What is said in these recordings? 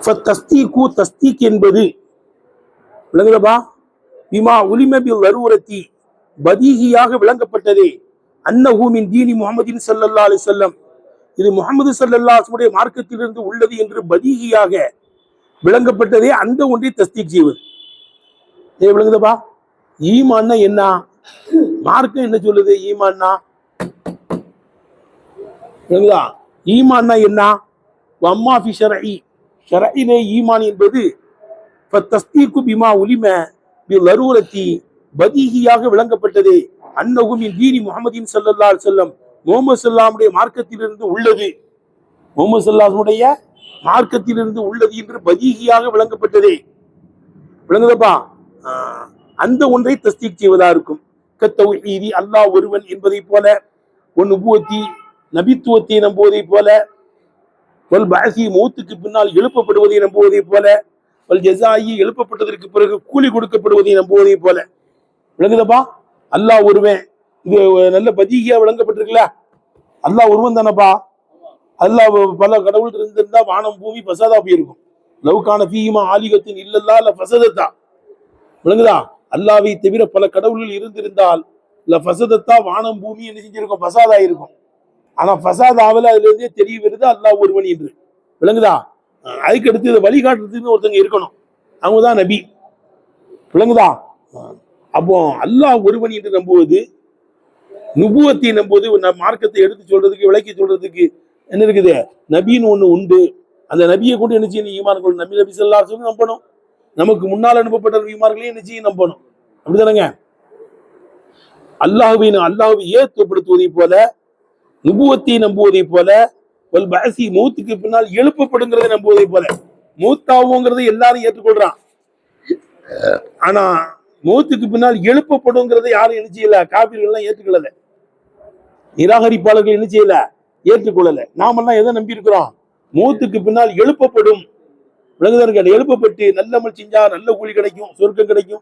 தஸ்தீக் என்பது விளங்குதப்பா பிமா உலிம பில் லரூரத்தி பதீஹியாக விளங்கப்பட்டதே அன்னஹு மின் தீனி முஹம்மதின் ஸல்லல்லாஹு அலைஹி வஸல்லம் இது முஹம்மது ஸல்லல்லாஹு அலைஹி வஸல்லம் மார்க்கத்திலிருந்து உள்ளது என்று பதீஹியாக விளங்கப்பட்டதே அந்த ஒன்றை தஸ்தீக் செய்வது. விளங்குதப்பா? ஈமான்னா என்ன? மார்க்கம் என்ன சொல்லுது? ஈமான்னா விளங்குதா? ஈமான்னா என்ன? வம்மா ஃபி ஷர்இ ஷர்இலே ஈமான் என்பது ஃபத்தஸ்தீகு பிமா உலிம பில் லரூரத்தி பதீஹியாக விளங்கப்பட்டதே அன்னஹு மின் தீனி முஹம்மதின் ஸல்லல்லாஹு அலைஹி வஸல்லம் முஹம்மது ஸல்லல்லாஹுடைய மார்க்கத்திலிருந்து உள்ளது, முஹம்மது ஸல்லல்லாஹுடைய மார்க்கத்திலிருந்து உள்ளது என்று பதீஹியாக விளங்கப்பட்டதே. விளங்குதப்பா? அந்த ஒன்றை தஸ்தீக் செய்வதா இருக்கும். கத்தௌஹீதி அல்லாஹ் ஒருவன் என்பதை போல, நுபுவத்தி நபித்துவத்தை நம்புவதை போல, வல் பஅஸி மௌத்துக்கு பின்னால் எழுப்பப்படுவதை நம்புவதை போல, வல் ஜஸாயி எழுப்பப்பட்டதற்கு பிறகு கூலி கொடுக்கப்படுவதை நம்புவதை போல. விளங்குதப்பா? அல்லாஹ் ஒருவன், இது நல்ல பதீஹியா விளங்கப்பட்டிருக்குல்ல. அல்லாஹ் ஒருவன் தானப்பா. அல்லாஹ் பல கடவுள் இருந்திருந்தா வானம் பூமி பசாதா போயிருக்கும். லவ்கான ஃபீஹிமா ஆலிகத்தின் இல்லல்லா ல ஃபஸதத்தா. விளங்குதா? அல்லாஹ்வை தவிர பல கடவுள்கள் இருந்திருந்தால் ல ஃபஸதத்தா, வானம் பூமி என்ன செஞ்சிருக்கும்? பசாதா இருக்கும். ஆனா ஃபசாதாவில் அதுல இருந்தே தெரிய வருது அல்லாஹ் ஒருவன் என்று. விளங்குதா? அதுக்கு அடுத்து இதை வழிகாட்டுறதுன்னு ஒருத்தங்க இருக்கணும், அவங்கதான் நபி. விளங்குதா? அப்போ அல்லாஹ் ஒருவன் என்று நம்புவது, நுபுவத்தை நம்புவது, மார்க்கத்தை எடுத்து சொல்றதுக்கு விளக்கி சொல்றதுக்கு என்ன இருக்குது? நபின்னு ஒண்ணு உண்டு. அந்த நபியை கொண்டு என்ன செய்யணும்? ஈமான் கொள்ளணும். நபி ஸல்லல்லாஹு அலைஹி வஸல்லம் நம்பணும். நமக்கு முன்னால் அனுப்பப்பட்ட ஈமான்களையும் என்ன செய்ய நம்பணும். அப்படிதானங்க? அல்லாஹ்வை ஏற்படுத்துவதை போல, நுபுவத்தை நம்புவதை போல, வல் பஅஸி மௌத்துக்கு பின்னால் எழுப்பப்படுங்கிறதை நம்புவதை போல. மௌத்தாவுங்கிறதை எல்லாரும் ஏற்றுக்கொள்றான். ஆனா மௌத்துக்கு பின்னால் எழுப்பப்படுங்கிறதை யாரும் என்ன செய்யல? காபிர்கள் எல்லாம் ஏற்றுக்கொள்ளல. நிராகரிப்பாளர்கள் என்ன செய்யல? ஏற்றுக்கொள்ளல. நாமெல்லாம் எதை நம்பி இருக்கிறோம்? மௌத்துக்கு பின்னால் எழுப்பப்படும். விலங்குதர்கள் எழுப்பப்பட்டு நல்லமல் செஞ்சா நல்ல கூலி கிடைக்கும், சொர்க்கம் கிடைக்கும்,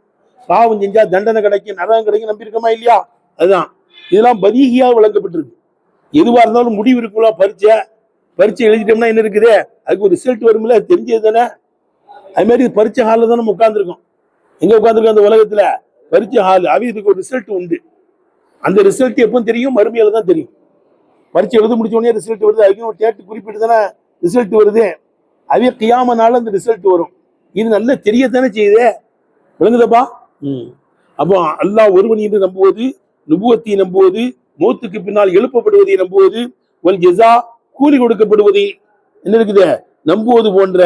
பாவம் செஞ்சா தண்டனை கிடைக்கும், நரகம் கிடைக்கும் நம்பி இருக்கமா இல்லையா? அதுதான் இதெல்லாம் பதீஹியா விளங்கப்பட்டிருக்கு. எதுவா இருந்தாலும் முடிவு இருக்குல்ல. பரீட்சை எழுதிட்டோம்னா என்ன இருக்குது? அதுக்கு ஒரு ரிசல்ட் வரும்ல, தெரிஞ்சது தானே. அது மாதிரி பரீட்சை ஹாலில் தான் நம்ம உட்காந்துருக்கோம். எங்க உட்காந்துருக்கோம்? அந்த உலகத்துல பரீட்சை ஹால். இதுக்கு ஒரு ரிசல்ட் உண்டு. அந்த ரிசல்ட் எப்போ தெரியும்? மறுமையில தான் தெரியும். பரீட்சை எழுத முடிச்ச உடனே ரிசல்ட் வருது. அதுக்கும் ஒரு டேட்டு குறிப்பிட்டு தானே ரிசல்ட் வருது. அதே கியாமனால அந்த ரிசல்ட் வரும். இது நல்லா தெரியத்தானே செய்யுது. விளங்குதப்பா? அப்போ அல்லாஹ் ஒருவன் என்று நம்புவது, நுபுவத்தை நம்புவது, மௌத்துக்கு பின்னால் எழுப்பப்படுவதை நம்புவது, வல் ஜஸா கூலி கொடுக்கப்படுவதை என்ன இருக்குது? நம்புவது போன்ற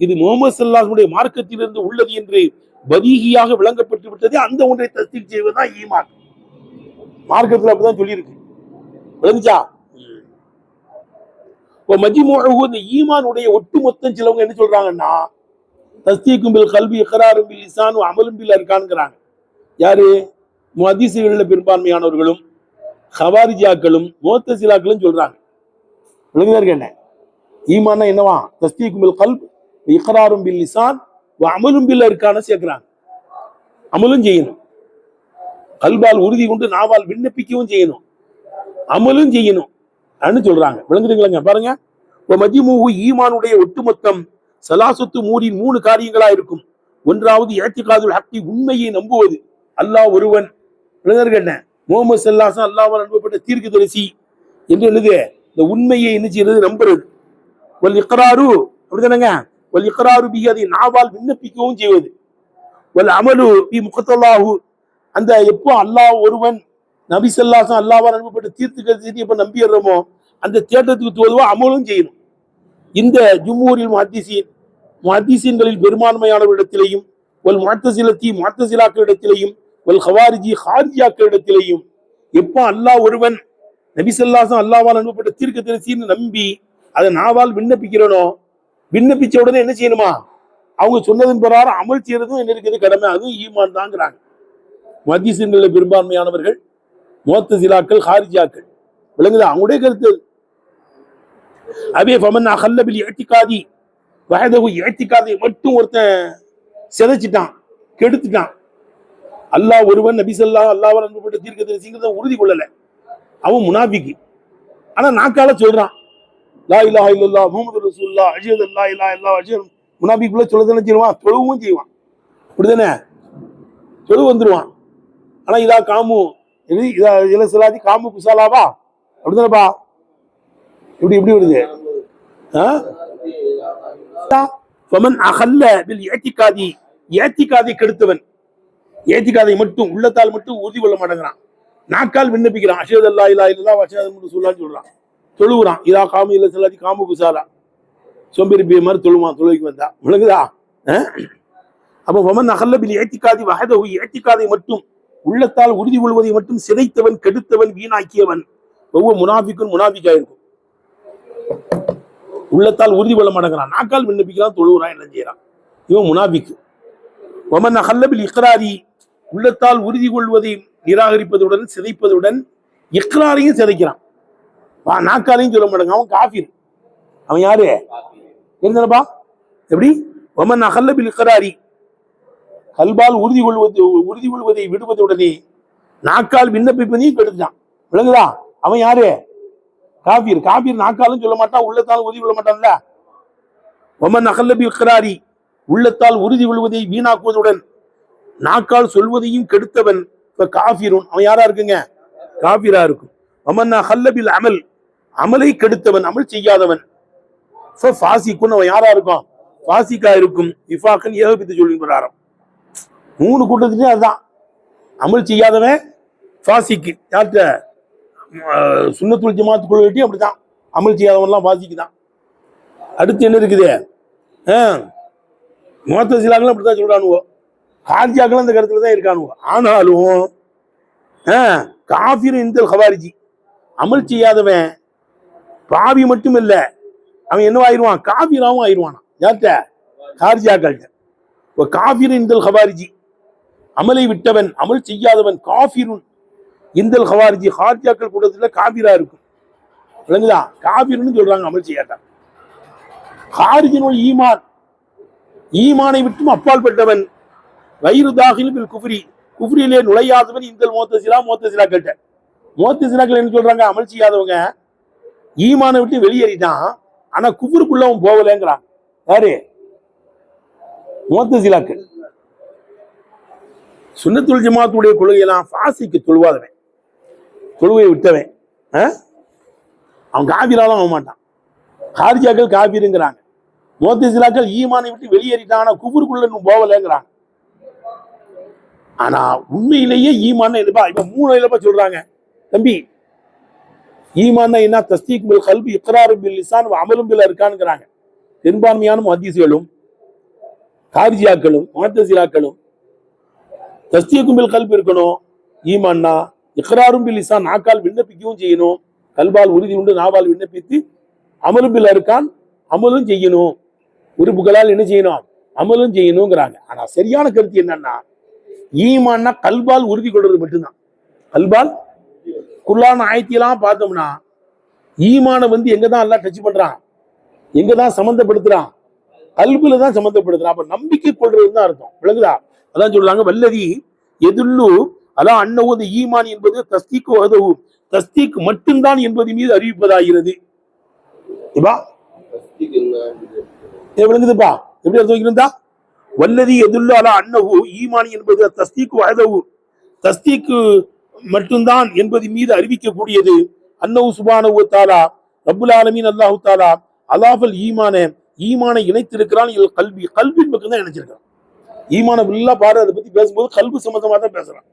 இது முஹம்மது ஸல்லல்லாஹு அலைஹி வஸல்லம் மார்க்கத்திலிருந்து உள்ளது என்று பதீஹியாக விளங்கப்பட்டு விட்டது. அந்த ஒன்றை தஸ்தீக் செய்வதுதான் ஈமான். மார்க்கத்தில் அப்படிதான் சொல்லியிருக்கு. விளங்குச்சா? இந்த ஈமானுடைய ஒட்டுமொத்தம் சிலவங்க என்ன சொல்றாங்கன்னா, தஸ்தீக்கும் பில் கல்வி, இக்ராரும் பில் லிசான், அமலும் பில் அர்கான்ங்கறாங்க. யாரு? முஹத்திஸுகளில் பெரும்பான்மையானவர்களும் ஹவாரிஜியாக்களும் முஅத்தஸிலாக்களும் சொல்றாங்க. விளங்குதாருக்கு என்ன? ஈமான்னா என்னவா? தஸ்தீக்கும் பில் கல்ப், இக்ராரும் பில் லிசான், அமலும் பில் அர்கான சேர்க்கிறாங்க. அமலும் செய்யணும். கல்பால் உறுதி கொண்டு நாவால் விண்ணப்பிக்கவும் செய்யணும், அமலும் செய்யணும் சொல்றாங்க. விளங்குதுங்களா? பாருங்க, மஜ்மூஹு ஈமானுடைய ஒட்டுமொத்தம் சலாசத்து மூரின் 3 காரியங்களா இருக்கும். ஒன்றாவது இஅ்திகாதுல் ஹக்கி, உண்மையை நம்புவது. அல்லாஹ் ஒருவன். என்ன? முஹம்மது ஸல்லல்லாஹு அலைஹி வஸல்லம் அல்லாஹ்வால் அனுப்பப்பட்ட தீர்க்கதரிசி என்று என்னது? இந்த உண்மையை என்ன செய்யறது? நம்புறது. வல் இக்ராரு, அப்படிதானங்க? வல் இக்ராரு பிஹி, அதை நாவால் விண்ணப்பிக்கவும் செய்வது. வல் அமலு பி முக்தல்லாஹு, அந்த எப்போ அல்லாஹ் ஒருவன், நபி ஸல்லல்லாஹு அலைஹி வஸல்லம் அல்லாஹ்வால் அனுப்பப்பட்ட தீர்க்கதரிசி எப்ப நம்பிடுறோமோ அந்த தேட்டத்துக்கு தோதுவா அமலும் செய்யணும். இந்த ஜும்ஹூரில் முஹத்திஸீன்களில் பெரும்பான்மையானவரிடத்திலேயும், வல் முஅத்தஸிலத்தி முஅத்தஸிலாக்களிடத்திலேயும், வல் ஹவாரிஜி ஹாரிஜியாக்களிடத்திலேயும் எப்போ அல்லாஹ் ஒருவன், நபி ஸல்லல்லாஹு அலைஹி வஸல்லம் அல்லாஹ்வால் அனுப்பப்பட்ட தீர்க்கதரிசின்னு நம்பி அதை நாவால் விண்ணப்பிக்கிறனோ, விண்ணப்பிச்ச உடனே என்ன செய்யணுமா? அவங்க சொன்னதன் பிரகாரம் அமல் செய்யறதும் என்ன இருக்குது? கடமை. அதுவும் ஈமான் தாங்கிறாங்க முஹத்திஸீன்களில் பெரும்பான்மையானவர்கள், முஅத்தஸிலாக்கள், ஹாரிஜியாக்கள். விளங்குதா? அவங்களுடைய கருத்து. அபே ஃபமன் அகல்ல பில் இஅ்திகாதி வஹதஹு, இஅ்திகாதை மட்டும் ஒருத்தன் சிதைச்சிட்டான், கெடுத்துட்டான். அல்லாஹ் ஒருவன், நபி ஸல்லல்லாஹு அல்லாஹ்வால் அனுப்பப்பட்ட தீர்க்கதரிசிங்கிறத உறுதி கொள்ளல, அவன் முனாஃபிக். ஆனா நாக்கால சொல்றான் லா இலாஹ இல்லல்லாஹ் முஹம்மது ரசூலுல்லாஹ் அஷ்ஹது அல்லா இலாஹ இல்லல்லாஹ் அஷ்ஹது முனாஃபிக்குள்ள சொல்லுதானே செய்வான், தொழுவும் செய்வான். அப்படிதானே? தொழு வந்துருவான். ஆனா இதா காமு இது இதா இல சலாதி காமு குசாலாவா அப்படிதானப்பா? இப்படி இப்படி வருது. ஃபமன் அகல்ல பில் இஅ்திகாதி, இஅ்திகாதை கெடுத்தவன், இஅ்திகாதை மட்டும் உள்ளத்தால் மட்டும் உறுதி கொள்ள மாட்டேங்கிறான், நாக்கால் விண்ணப்பிக்கிறான், அஷ்ஹது அல்லா இலாஹ இல்லல்லாஹ் வ அஷ்ஹது முஹம்மது ரசூலுல்லாஹ்னு சொல்றான், தொழுகிறான். இதா காமு இல சலாதி காமு குசாலா, சோம்பேறி பிய மாதிரி தொழுவான் தொழுகைக்கு வந்தா. விளங்குதா? அப்போ ஃபமன் அகல்ல பில் இஅ்திகாதி வஹதஹு, இஅ்திகாதை மட்டும் உள்ளத்தால் உறுதி கொள்வதை மட்டும் சிதைத்தவன், கெடுத்தவன், வீணாக்கியவன், ஒவ்வொரு முனாஃபிக்கும் முனாஃபிக்கா இருக்கும். உள்ளத்தால் உறுதி கொள்ள மாட்டேங்கிறான், நாக்கால் விண்ணப்பிக்கிறான், தொழுகிறான், என்ன செய்யறான், இவன் முனாஃபிக். வமன் அகல்ல பில் இக்ராரி, உள்ளத்தால் உறுதி கொள்வதை நிராகரிப்பதுடன் சிதைப்பதுடன் இக்ராரையும் சிதைக்கிறான், நாக்காலையும் சொல்ல மாட்டேங்க, அவன் காஃபிர். அவன் யாரு தெரிஞ்சப்பா? எப்படி? வமன் அகல்ல பில் இக்ராரி, கல்பால் உறுதி கொள்வதை விடுவதுடனே நாக்கால் விண்ணப்பிப்பதையும் கெடுத்தான். விளங்குதா? அவன் யாரு? காஃபிர். காஃபிர் நாக்காலும் சொல்ல மாட்டான், உள்ளத்தால் உறுதி கொள்ள மாட்டான்ல. வமன் அகல்ல பில் இக்ராரி, உள்ளத்தால் உறுதி கொள்வதை வீணாக்குவதுடன் நாக்கால் சொல்வதையும் கெடுத்தவன் காஃபிருன், அவன் யாரா இருக்குங்க? காஃபிரா இருக்கும். வமன் அகல்ல பில் அமல், அமலை கெடுத்தவன், அமல் செய்யாதவன் ஃபாசிக்குன், அவன் யாரா இருக்கும்? ஃபாசிக்கா இருக்கும். இஃபாக்கன் ஏகபித்து சொல்லின் பிரகாரம் 3 கூட்டத்துக்கு அதுதான். அமல் செய்யாதவன் ஃபாசிக்கு, யார்கிட்ட? சுன்னத்துல் ஜமாத் கொள்கைட்டி அப்படிதான், அமல் செய்யாதவன்லாம் ஃபாசிக்கு தான். அடுத்து என்ன இருக்குது? முஅத்தஸிலாக்கள் அப்படித்தான் சொல்றானுவோ, கார்ஜியாக்கள் அந்த கருத்துல தான் இருக்கானுவோ. ஆனாலும் காஃபிர் இந்தல் ஹவாரிஜி, அமல் செய்யாதவன் பாவி மட்டும் இல்ல, அவன் என்ன ஆயிடுவான்? காஃபிராவும் ஆயிடுவானா. யார்கிட்ட? கார்ஜியாக்கள்கிட்ட. காஃபிர் இந்தல் ஹவாரிஜி, அமலை விட்டவன், அமல் செய்யாதவன், காஃபிருன் இந்தல் ஹவாரிஜி, ஹார்ஜியாக்கள் கூட்டத்துல காஃபிரா இருக்கும். விளங்குதா? காஃபிர்னு சொல்றாங்க அமல் செய்யாட்டான். ஹாரிஜினுல் ஈமான், ஈமானை விட்டும் அப்பால் பட்டவன், வைரு தாகில் பில் குஃப்ரி, குஃப்ரியிலே நுழையாதவன் இந்தல் முஅத்தஸிலாக்கள்கிட்ட. முஅத்தஸிலாக்கள் என்ன சொல்றாங்க? அமல் செய்யாதவங்க ஈமானை விட்டு வெளியேறிட்டான், ஆனா குஃப்ருக்குள்ள அவன் போகலங்கிறான். யாரு? முஅத்தஸிலாக்கள். சுன்னத்துல் ஜமாத்துடைய கொள்கையெல்லாம் ஃபாசிக்கு தொழுவாதவன், தொழுவையை விட்டவன், அவன் காபிராலும் ஆக மாட்டான். ஹாரிஜாக்கள் காபிருங்கிறாங்க, முஅத்தஸிலாக்கள் ஈமானை விட்டு வெளியேறிட்டான், ஆனா குஃப்ருக்குள்ள இன்னும் போகலங்கிறாங்க. ஆனா உண்மையிலேயே ஈமான் இல்லப்பா, இப்ப 3 இல்லப்பா சொல்றாங்க தம்பி. ஈமான் என்ன? தஸ்தீக் பில் கல்பி, இக்ரார் பில் லிசான், அமலும் பில் அர்கான்ங்கறாங்க. பெரும்பான்மையான முஹத்திஸ்களும் காரிஜியாக்களும் முஅத்தஸிலாக்களும் தஸ்தீக்கும் பில் கல்பி இருக்கணும் ஈமான்னா, இக்ராரும் பில் லிசான், நாக்கால் விண்ணப்பிக்கவும் செய்யணும், கல்பால் உறுதி உண்டு, நாவால் விண்ணப்பித்து அமலும் பில் அர்கான், அமலும் செய்யணும், உறுப்புகளால் என்ன செய்யணும்? அமலும் செய்யணுங்கிறாங்க. ஆனா சரியான கருத்து என்னன்னா, ஈமான்னா கல்பால் உறுதி கொள்றது மட்டும்தான். கல்பால் குர்ஆன் ஆயத்தியெல்லாம் பார்த்தோம்னா ஈமான எங்கதான் எல்லாம் டச் பண்றான், எங்கதான் சம்பந்தப்படுத்துறான்? கல்புல தான் சம்பந்தப்படுத்துறான். அப்ப நம்பிக்கை கொள்றதுன்னு தான் அர்த்தம். விளங்குதா? அதான் சொல்றாங்க, வல்லதி எதுல்லு அதான் அன்னவது ஈமான் என்பது தஸ்தீக்கு வஹதஹு, தஸ்தீக் மட்டும்தான் என்பது மீது அறிவிப்பதாகிறது. விளங்குதுப்பா? எப்படி அர்த்தம் வைக்கிறதா? வல்லதி எதுல்லு அலா அன்னஹு, ஈமான் என்பது தஸ்தீக்கு வஹதஹு, தஸ்தீக்கு மட்டும்தான் என்பது மீது அறிவிக்கக்கூடியது. அன்னஹு சுப்ஹானஹு வ தஆலா ரப்புல் ஆலமீன் அல்லாஹ் தஆலா அலாஃபல் ஈமான, ஈமானை இணைத்திருக்கிறான். இது கல்வி, கல்வின் பக்கம் தான் இணைச்சிருக்கான். ஈமான ஃபுல்லா பாரு, அதை பத்தி பேசும்போது கல்பு சம்பந்தமா தான் பேசுறான்.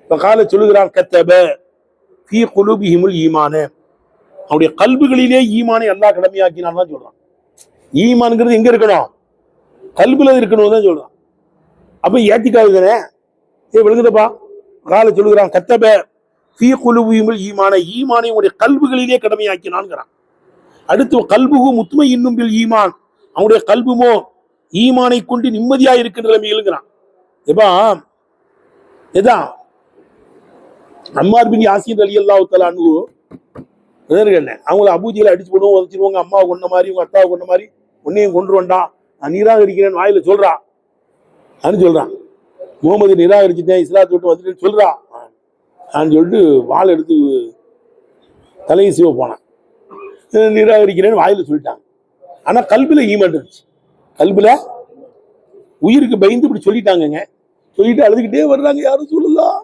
இப்ப கால சொல்லுகிறான், கத்தப ஃபீ குலூபிஹிமுல் ஈமான, அவருடைய கல்புகளிலே ஈமானை அல்லாஹ் கடமையாக்கினான் தான் சொல்றான். ஈமான்ங்கிறது எங்க இருக்கணும்? கல்புல இருக்கணும் தான் சொல்றான். அப்ப ஏத்திக்காது தானே? விளங்குதப்பா? கால சொல்லுகிறான், கத்தப ஃபீ குலூபிஹிமுல் ஈமான, ஈமானை உடைய கல்புகளிலே கடமையாக்கினான்ங்கிறான். அடுத்து கல்புகு முத்மஇன்னும் பில் ஈமான், அவனுடைய கல்புமோ ஈமானை கொண்டு நிம்மதியா இருக்கின்ற நிலைமைங்கிறான். அம்மார் பின் யாசீர் ரலியல்லாஹு தஆலா அன்ஹு அவங்கள அபூஜில அடிச்சு போடுவோம், உதச்சிருவாங்க. அம்மாவை கொண்ட மாதிரி, உங்க அத்தாவை கொண்ட மாதிரி உன்னையும் கொண்டு வந்தான், நான் நிராகரிக்கிறேன் வாயில சொல்றான் சொல்றான். முகமது நிராகரிச்சுட்டேன், இஸ்லாத்தை விட்டு வந்துட்டேன்னு சொல்றான் சொல்லிட்டு வாள் எடுத்து தலையை சிவ போனான். நிராகரிக்கிறேன்னு வாயில சொல்லிட்டாங்க. ஆனா கல்வில ஈமான் இருந்துச்சு. கல்வில உயிருக்கு பயந்து இப்படி சொல்லிட்டாங்க. சொல்லிட்டு அழுதுகிட்டே வர்றாங்க. யாரும் சொல்லலாம்,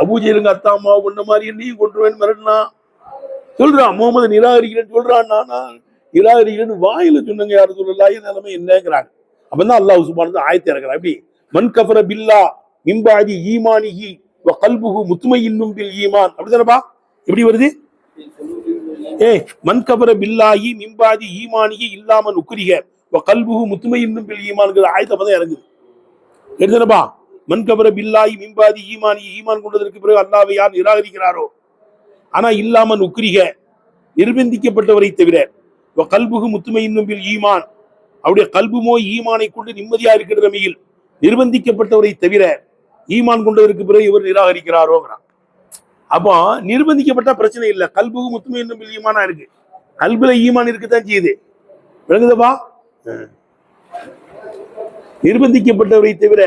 அபூஜேலுங்க அத்தா அம்மா கொண்ட மாதிரி என்னையும் கொண்டுருவேன் மிரட்டினா சொல்றான். முகமது நிராகரிக்கிறேன்னு சொல்றான். நானா நிராகரிக்கிறேன்னு வாயில சொன்னங்க. யாரும் சொல்லலாம், என் நிலைமை என்னங்கிறாங்க. அப்பதான் அல்லாஹ் சுப்ஹானஹு ஆயத்தை இறக்குறான். எப்படி மன் கஃபர பில்லா மின் பஅதி ஈமானிஹி வ கல்புஹு முத்மயின்னும் பில் ஈமான். அப்படிதானப்பா? எப்படி வருது? மன் கஃபர பில்லாஹி மின் பஅதி ஈமானிஹி இல்லா மன் உக்ரிஹ வ கல்புஹு முத்மயின்னும் பில் ஈமான்ங்கிற ஆயத்தை அப்பதான் இறங்குது. எடுத்தனப்பா? மன் கஃபர பில்லாஹி மின் பஅதி ஈமானிஹி, ஈமான் கொண்டதற்கு பிறகு அல்லாஹ்வை யார் நிராகரிக்கிறாரோ, ஆனா இல்லாமன் உக்ரிஹ நிர்பந்திக்கப்பட்டவரை தவிர, வ கல்புஹு முத்மயின்னும் பில் ஈமான் அவருடைய கல்புமோ ஈமானை கொண்டு நிம்மதியா இருக்கிற நிலைமையில் நிர்பந்திக்கப்பட்டவரை தவிர ஈமான் கொண்டதற்கு பிறகு இவர் நிராகரிக்கிறாரோங்கிறான். அப்போ நிர்பந்திக்கப்பட்ட பிரச்சனை இல்லை. கல்புகு முத்துமையின்னும் பில் ஈமானா இருக்கு. கல்புல ஈமான் இருக்குதான் செய்யுது. விளங்குதப்பா? நிர்பந்திக்கப்பட்டவரை தவிர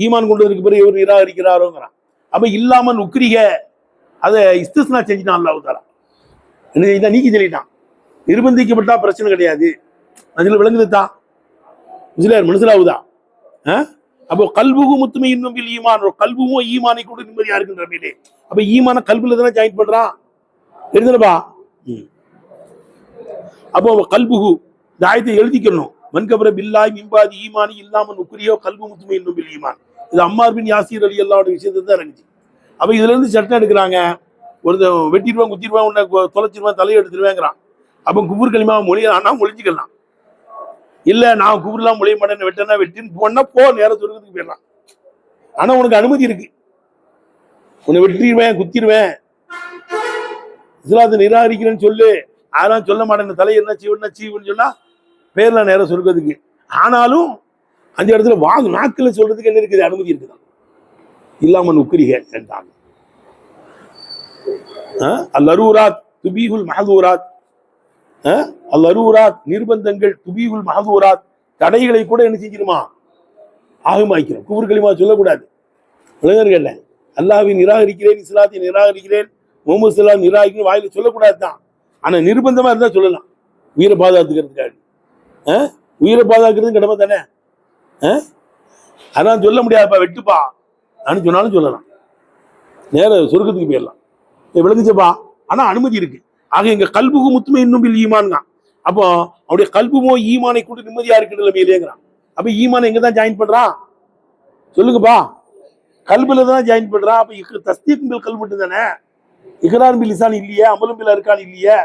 ஈமான் கொண்டதற்கு பிறகு இவர் நிராகரிக்கிறாரோங்கிறான். அப்ப இல்லாமல் உக்ரிக அதை இஸ்திஸ்னா செஞ்சுட்டான் அல்லாஹ் தஆலா. என்ன நீக்கி சொல்லிட்டான். நிர்பந்திக்கப்பட்டா பிரச்சனை கிடையாது. அதுல விளங்குதுதான் மனசிலாவுதா? அப்போ கல்புகு முத்துமையின்னும் பில் ஈமான், கல்புமோ ஈமானை கூட நிம்மதியா இருக்குன்ற மீது. அப்ப ஈமான கல்புல தானே ஜாயின் பண்றான். எழுதுனப்பா? அப்போ கல்புகு இந்த ஆயத்தை எழுதிக்கணும். மன் கஃபர பில்லாஹி மின் பஅதி ஈமானி இல்லாமன் உக்ரியோ கல்பு முத்மயின்னும் பில் ஈமான். இது அம்மார் பின் யாசீர் ரலியல்லாஹு விஷயத்தை தான் இருந்துச்சு. அப்ப இதுல இருந்து சட்டம் எடுக்கிறாங்க. ஒருத்தன் வெட்டிடுவான், குத்திடுவான், உன்னை தொலைச்சிருவான், தலையை எடுத்துருவேங்கிறான். அப்ப குபுர் கலிமா மொழியானா மொழிஞ்சிக்கலாம். இல்ல நான் குபுர்லாம் மொழிய மாட்டேன், வெட்டனா வெட்டின்னு போனா போ, நேரம் சொர்க்கத்துக்கு போயிடலாம். ஆனா உனக்கு அனுமதி இருக்கு. உன்னை வெட்டிடுவேன், குத்திடுவேன், இஸ்லாத்தை நிராகரிக்கிறேன்னு சொல்லு. அதெல்லாம் சொல்ல மாட்டேன், தலை என்ன சீவுன்னு சொன்னா பேர்ல நேரம் சொர்க்கத்துக்கு. ஆனாலும் அந்த இடத்துல நாக்குல சொல்றதுக்கு என்ன இருக்குது? அனுமதி இருக்குதான். இல்லாமல் உக்ரிக என்றாங்க. அல்லரூராத் துபீகுல் மஹதூராத். அல்லரூராத் நிர்பந்தங்கள், துபீகுல் மஹதூராத் தடைகளை கூட என்ன செஞ்சிருமா? ஆகமாக்கிறோம். குஃப்ர் கலிமா சொல்லக்கூடாது. விளங்கர்கள்ல அல்லாஹ்வை நிராகரிக்கிறேன், இஸ்லாத்தை நிராகரிக்கிறேன், முஹம்மது ஸல்லல்லாஹு அலைஹி நிராகரிக்கிறேன் வாயில சொல்லக்கூடாது தான். ஆனா நிர்பந்தமா இருந்தா சொல்லலாம். உயிரை பாதுகாத்துக்கிறதுக்காக. உயிரை பாதுகாக்கிறது கடமை தானே. அதான் சொல்ல முடியாதுப்பா, வெட்டுப்பா நான் சொன்னாலும் சொல்லலாம், நேர சொர்க்கத்துக்கு போயிடலாம். விளங்குச்சப்பா? ஆனா அனுமதி இருக்கு. ஆக எங்க கல்புகு முத்துமையின்னும் பில் ஈமான் தான். அப்போ அவருடைய கல்புமோ ஈமானை கூட நிம்மதியா இருக்கிற நிலைமையிலேங்கிறான். அப்ப ஈமான் எங்க தான் ஜாயின் பண்றான் சொல்லுங்கப்பா? கல்புல தான் ஜாயின் பண்றான். அப்ப தஸ்தீக் பில் கல்பு மட்டும் தானே, இக்ரார் பில் லிசான் இல்லையே, அமலும் பில் அர்கான் இல்லையே.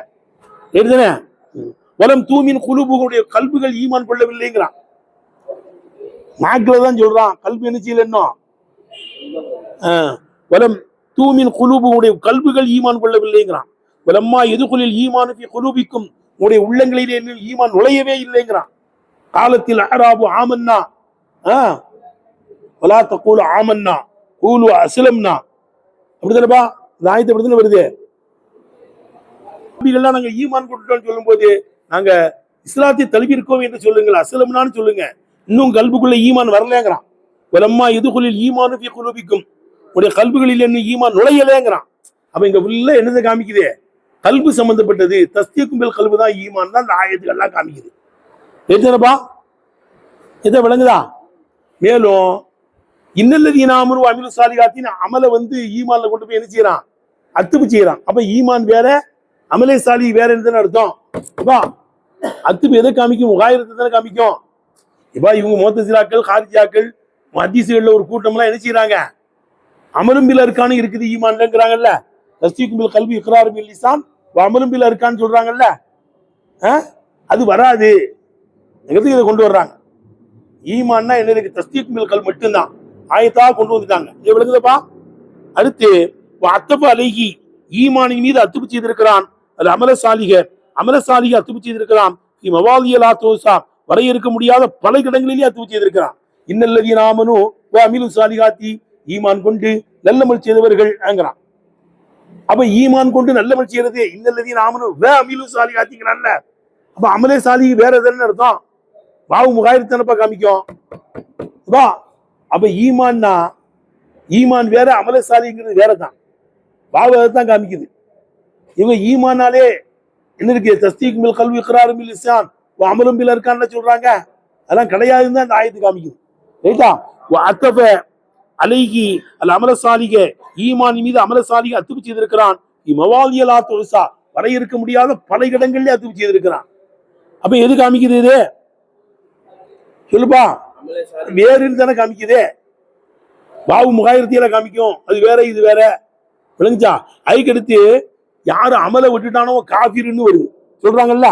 எடுதானே? வலம் தூமின் குலூபுகளுடைய கல்புகள் ஈமான் கொள்ளவில்லைங்கிறான். நாக்குல தான் சொல்றான், கல்பு என்ன செய்யல இன்னும். வலம் தூமின் குலூபுடைய கல்புகள் ஈமான் கொள்ளவில்லைங்கிறான். வலம்மா எதுகுலில் ஈமான் ஃபி குலூபிக்கும், உடைய உள்ளங்களிலே ஈமான் நுழையவே இல்லைங்கிறான். காலத்தில் அராபு ஆமன்னா வலா தகூலு ஆமன்னா கூலு அஸ்லம்னா. அப்படிதானப்பா? இந்த ஆயத்து அப்படிதானே வருது. அப்படிலாம் நாங்க ஈமான் கொண்டுட்டோம்னு சொல்லும் போது நாங்க இஸ்லாத்தை தழுவிருக்கோம் என்று சொல்லுங்கள், அஸ்லம்னான்னு சொல்லுங்க. இன்னும் கல்புக்குள்ள ஈமான் வரலங்கிறான். வலம்மா எதுகுலில் ஈமான் ஃபி குலூபிக்கும், உடைய கல்புகளில் என்ன ஈமான் நுழையலேங்கிறான். அப்ப இங்க உள்ள என்னது காமிக்குது? கல்பு சம்பந்தப்பட்டது. தஸ்தீக்கும் பில் கல்பு தான் ஈமான் தான் இந்த ஆயத்துகள் எல்லாம் காமிக்குது. தெரிஞ்சனப்பா? எதை விளங்குதா? மேலும் இன்னல்லதீன ஆமனு வ அமிலு ஸாலிஹாத்தின் அமலை ஈமான்ல கொண்டு போய் என்ன செய்யறான்? அத்துப்பு செய்யறான். அப்ப ஈமான் வேற, அமலே சாலி வேற என்ன அர்த்தம்? அத்துப்பு எதை காமிக்கும்? முகாயிரத்தை தானே காமிக்கும். இப்ப இவங்க முஅத்தஸிலாக்கள், ஹாரிஜியாக்கள், ஹதீஸ்கள்ல ஒரு கூட்டம்லாம் என்ன செய்யறாங்க? அமலும் பில் அர்கான் இருக்குது ஈமான்லங்கிறாங்கல்ல. தஸ்தீக்கும் பில் கல்பி இக்ரார் பில் லிசான் வ அமலும் பில் அர்கான் சொல்றாங்கல்ல. அது வராது. எங்கத்துக்கு இதை கொண்டு வர்றாங்க? ஈமான்னா என்ன இருக்கு? தஸ்தீக்கும் பில் கல்பு மட்டும்தான். ஆயத்தா கொண்டு வந்துட்டாங்க. இது விளங்குதப்பா? அடுத்து அத்தபு அலைஹி, ஈமானின் மீது அத்துப்பு செய்திருக்கிறான். அது அமல சாலிக, அமல சாலிக அத்துப்பு செய்திருக்கிறான். மவாலியலா தோசா, வரையறுக்க முடியாத பல இடங்களிலேயே அத்துப்பு செய்திருக்கிறான். இன்னல்லதீன ஆமனு வ அமிலு ஸாலிஹாத்தி, ஈமான் கொண்டு நல்லமல் செய்தவர்கள் ஆங்கிறான். அப்ப ஈமான் கொண்டு நல்லமல் செய்யறது இன்னல்லதீன ஆமனு வ அமிலு ஸாலிஹாத்திங்கிறான்ல. அப்ப அமலே சாலிஹ் வேற எதுன்னு அர்த்தம்? வாவு முகாயிரத்தனப்பா காமிக்கும். அப்ப ஈமான்னா ஈமான் வேற, அமல சாலிங்கிறது வேற தான். வாவு தான் காமிக்குது. இவங்க ஈமானாலே என்ன இருக்கு? தஸ்தீக் பில் கல்வி இக்ராரும் பில் லிசான் வ அமலும் பில் அர்கான் சொல்றாங்க. அதெல்லாம் கிடையாதுன்னு தான் இந்த ஆயத்து காமிக்குது. ரைட்டா? அத்தஃப அலைஹி அல் அமல சாலிக, ஈமான் மீது அமல சாலிக அத்துப்பு செய்திருக்கிறான். மவாலியலா தொழுசா, வரையறுக்க முடியாத பல இடங்கள்ல அத்துப்பு செய்திருக்கிறான். அப்ப எது காமிக்குது? இது சொல்லுப்பா, வேறுன்னு தானே காமிக்குது. பாவு முகாயிரத்தியில காமிக்கும், அது வேற இது வேற. விளங்குச்சா? அதுக்கடுத்து யாரு அமலை விட்டுட்டானோ காஃபிர்னு வருது சொல்றாங்கல்ல,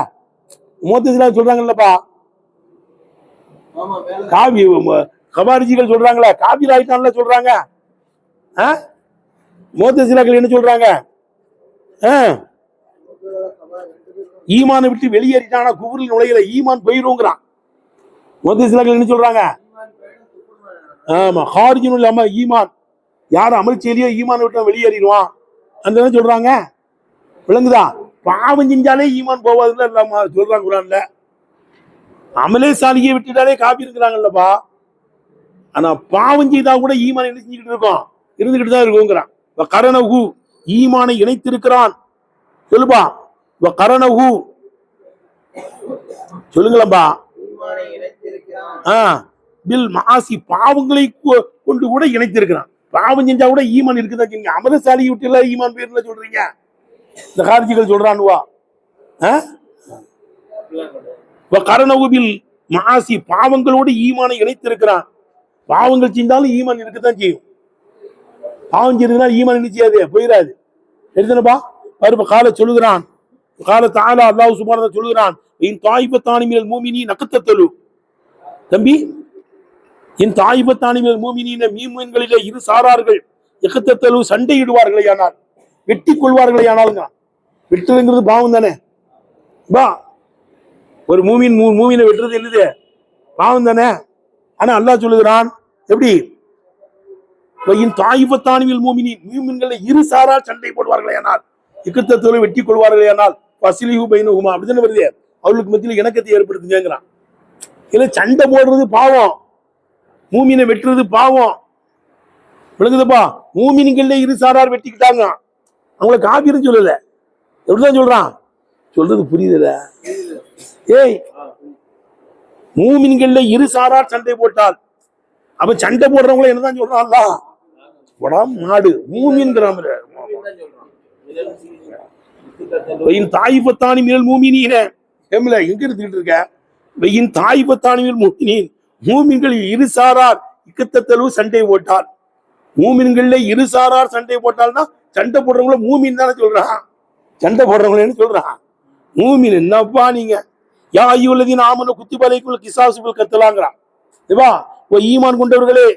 முஅத்தஸிலா சொல்றாங்கல்லப்பா, காவி கவாரிஜிகள் சொல்றாங்களா காஃபிர் ஆயிட்டான்ல சொல்றாங்க. முஅத்தஸிலாக்கள் என்ன சொல்றாங்க? ஈமானை விட்டு வெளியேறிட்டானா குஃப்ரில் நுழையல, ஈமான் போயிருங்கிறான். முஅத்தஸிலாக்கள் என்ன சொல்றாங்க? ஆமா, ஹாரிஜின் இல்லாம ஈமான், யார் அமல் செய்யலையோ ஈமான் விட்டு வெளியேறிடுவான் அந்த சொல்றாங்க. விளங்குதா? பாவம் செஞ்சாலே ஈமான் போவாதுன்னு இல்லாம சொல்றாங்க குர்ஆன்ல. அமலே சாலியை விட்டுட்டாலே காபி இருக்கிறாங்கல்லப்பா. ஆனா பாவம் செய்தா கூட ஈமான் என்ன செஞ்சுக்கிட்டு இருக்கோம்? இருந்துகிட்டு தான் இருக்குங்கிறான். கரணஹு, ஈமானை இணைத்திருக்கிறான். சொல்லுப்பா, கரணஹு சொல்லுங்களப்பா. பில் மாசி, பாவங்களை கொண்டு கூட இணைத்திருக்கிறான். பாவம் செஞ்சா கூட ஈமான் இருக்குதா? அமலசாலியை விட்டு எல்லாம் ஈமான் பேர்ல சொல்றீங்க, இந்த கார்ஜிகள் சொல்றானுவா. கரணகுபில் மாசி, பாவங்களோடு ஈமானை இணைத்திருக்கிறான். பாவங்கள் செஞ்சாலும் ஈமான் இருக்குதான் செய்யும். பாவம் செய்யறதுனால ஈமான் என்ன செய்யாது? போயிடாது. எடுத்தனப்பா பாருப்ப, கால சொல்லுகிறான், கால தாலா அல்லாஹ் சுப்ஹானஹு வ தஆலா சொல்லுகிறான், இன் தாயிபத்தானி மினல் முஃமினீன நகத்தலு. தம்பி, இன் தாயிபத்தானி மினல் முஃமினீன, மீன்களிலே இரு சாரார்கள் இகத்தலு சண்டையிடுவார்களே ஆனால், வெட்டி கொள்வார்களே ஆனாலுங்க. வெட்டுங்கிறது பாவம் தானே பா. ஒரு மூமினை வெட்டுறது என்னது? பாவம் தானே. ஆனா அல்லாஹ் சொல்லுகிறான் எப்படி? தாயிபத்தானிவில் மூமின்கள் இரு சாரா சண்டை போடுவார்களே ஆனால், இக்கத்தோடு வெட்டி கொள்வார்களே ஆனால், பசிலிஹு பைனஹுமா, அப்படிதானே வருது. அவர்களுக்கு மத்தியில் இணக்கத்தை ஏற்படுத்துங்கிறான். இல்ல சண்டை போடுறது பாவம், மூமினை வெட்டுறது பாவம். விளங்குதுப்பா? மூமின்கள்ல இரு சாரார் வெட்டிக்கிட்டாங்க, அவங்கள காபிர்னு சொல்லல. எப்படிதான் சொல்றான்? சொல்றது புரியுதுல? ஏய், மூமின்கள்ல இரு சாரார் சண்டை போட்டால், அப்ப சண்டை போடுறவங்கள என்னதான் சொல்றான்? மாடு மூமின்கிறான். தாயிபத்தானி மினல் மூமினீன, எங்க எடுத்துக்கிட்டு இருக்க? வெயின் தாயிபத்தானி மினல் மூமினீன், மூமின்களில் இரு சாரார் இக்கத்தலு சண்டை போட்டால், மூமின்கள்ல இரு சாரார் சண்டை போட்டால்னா சண்டை போடுறவங்கள மூமின் தானே சொல்றான். சண்டை போடுறவங்களேன்னு சொல்றான். மூமின் என்னப்பா நீங்க? யா அய்யுல்லதீன ஆமனு குத்திப அலைக்குமுல் கிஸாஸு பில் கத்லாங்கறான். ஏவா, ஈமான் கொண்டவர்களே,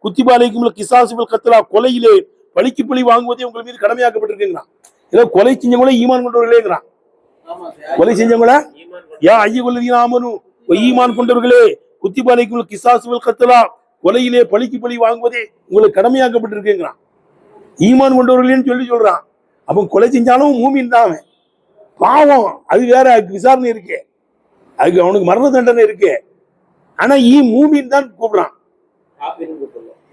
குத்திப அலைக்குமுல் கிஸாஸு பில் கத்லா, கொலையிலே பழிக்கு பழி வாங்குவதே உங்கள் மீது கடமையாக்கப்பட்டிருக்குங்கிறான். இல்ல கொலை செஞ்சவங்களே ஈமான் கொண்டவர்களேங்கிறான். கொலை செஞ்சவங்கள யா அய்யுல்லதீன ஆமனு, ஈமான் கொண்டவர்களே, குத்திப அலைக்குமுல் கிஸாஸு பில் கத்லா, கொலையிலே பழிக்கு பழி வாங்குவதே உங்களுக்கு கடமையாக்கப்பட்டிருக்குங்கிறான். ஈமான் கொண்டவர்களேன்னு சொல்றான். அப்ப கொலை செஞ்சாலும் மூமின் தான் அவன். பாவம் அது வேற, விசாரணை இருக்கு, அதுக்கு அவனுக்கு மரண தண்டனை இருக்கு. ஆனா மூமின் தான் கூப்பிடுறான்.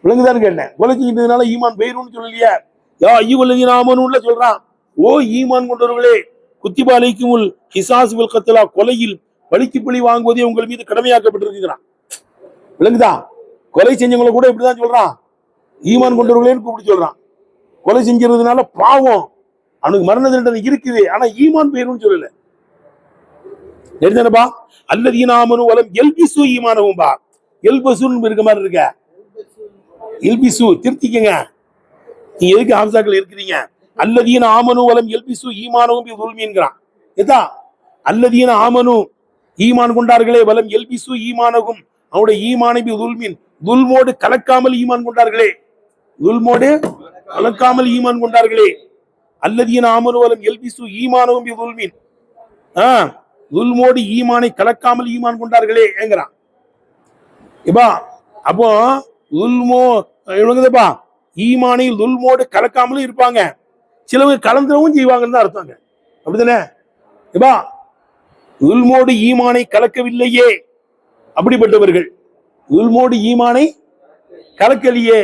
விளங்குதான் கேட்டேன். கொலை செஞ்சதுனால ஈமான் போயிரும்னு சொல்லலையா? யா அய்யுல்லதீன ஆமனுன்னு சொல்றான். ஓ ஈமான் கொண்டவர்களே, குத்திப அலைக்குமுல் கிஸாஸு பில் கத்லா, கொலையில் பழிக்கு பழி வாங்குவதே உங்கள் மீது கடமையாக்கப்பட்டிருக்கிறான். விளங்குதா? கொலை செஞ்சவங்களை கூட இப்படிதான் சொல்றான், ஈமான் கொண்டவர்களேன்னு கூப்பிட்டு சொல்றான். கொலை செஞ்சதுனால பாவம், அவனுக்கு மரண தண்டனை இருக்குது, ஆனா ஈமான் போயிரும்னு சொல்லல. தெரிஞ்சனப்பா? அல்லதீன ஆமனு வலம் எல்பிசு ஈமானஹும்பா, எல்பசுன்னு இருக்க மாதிரி இருக்க, எல்பிசு திருத்திக்கங்க. நீங்க எதுக்கு ஹம்சாக்கள் இருக்கிறீங்க? அல்லதீன ஆமனு வலம் எல்பிசு ஈமானஹும் பிதுல்மின்கிறான். ஏதா அல்லதீன ஆமனு, ஈமான் கொண்டார்களே, வலம் எல்பிசு ஈமானஹும், அவனுடைய ஈமானை பிதுல்மின், துல்மோடு கலக்காமல் ஈமான் கொண்டார்களே, துல்மோடு கலக்காமல் ஈமான் கொண்டார்களே. அல்லதீன ஆமனு வலம் எல்பிசு ஈமானஹும் பிதுல்மின், துல்மோடு ஈமானை கலக்காமல் ஈமான் கொண்டார்களே என்கிறான். இப்பா அப்போ துல்மோ இவங்கப்பா ஈமானை துல்மோடு கலக்காமலும் இருப்பாங்க, சிலவங்க கலந்துடவும் செய்வாங்கன்னு தான் அர்த்தங்க. அப்படித்தானே? இப்பா துல்மோடு ஈமானை கலக்கவில்லையே, அப்படிப்பட்டவர்கள் துல்மோடு ஈமானை கலக்கலையே.